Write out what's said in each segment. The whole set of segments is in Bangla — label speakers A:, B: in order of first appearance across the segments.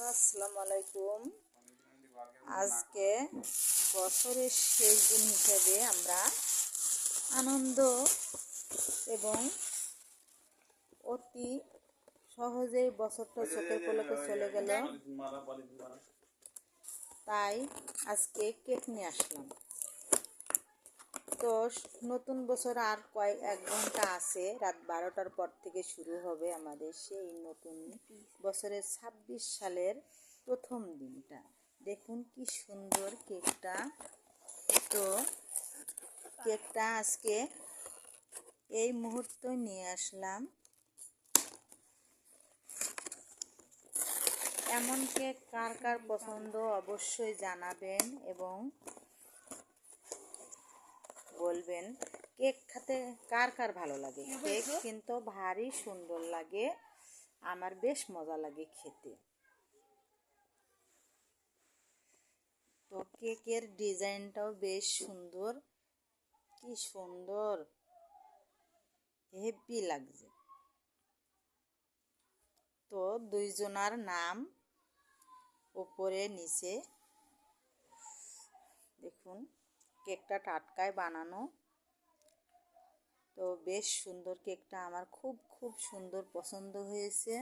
A: হ্যালো, আসসালামু আলাইকুম। আজকে বছরের শেষ দিন হিসেবে আমরা আনন্দ এবং অতি সহজেই বছরটা চোখের পলকে চলে গেল, তাই আজকে কেক নিয়ে আসলাম। তো নতুন বছর আর এক ঘন্টা আছে, রাত 12টার পর থেকে শুরু হবে আমাদের সেই নতুন বছরের 26 সালের প্রথম দিনটা। দেখুন কি সুন্দর কেকটা। তো কেকটা আজকে এই মুহূর্তে নিয়ে আসলাম। এমন কেক কার কার পছন্দ অবশ্যই জানাবেন এবং বলবেন কেক খেতে কার কার ভালো লাগে। কেক কিন্তু ভারী সুন্দর লাগে, আমার বেশ মজা লাগে খেতে। তো কেকের ডিজাইনটাও বেশ সুন্দর, কি সুন্দর, হেভি লাগছে। তো দুইজনার নাম উপরে নিচে দেখুন, কেকটা টাটকায় বানানো। তো বেশ সুন্দর কেকটা, আমার খুব খুব সুন্দর পছন্দ হয়েছে।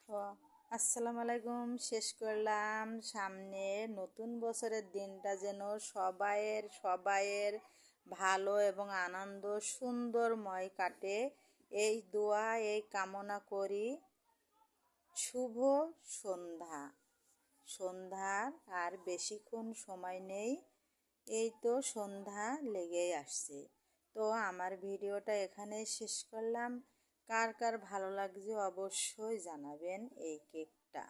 A: তো আসসালামু আলাইকুম, শেষ করলাম। সামনে নতুন বছরের দিনটা যেন সবাইয়ের ভালো এবং আনন্দ সুন্দরময় কাটে, এই দোয়া এই কামনা করি। শুভ সন্ধ্যার আর বেশিক্ষণ সময় নেই, এই তো সন্ধ্যা লেগেই আসছে। তো আমার ভিডিওটা এখানে শেষ করলাম। কার কার ভালো লাগছে অবশ্যই জানাবেন এই কেকটা।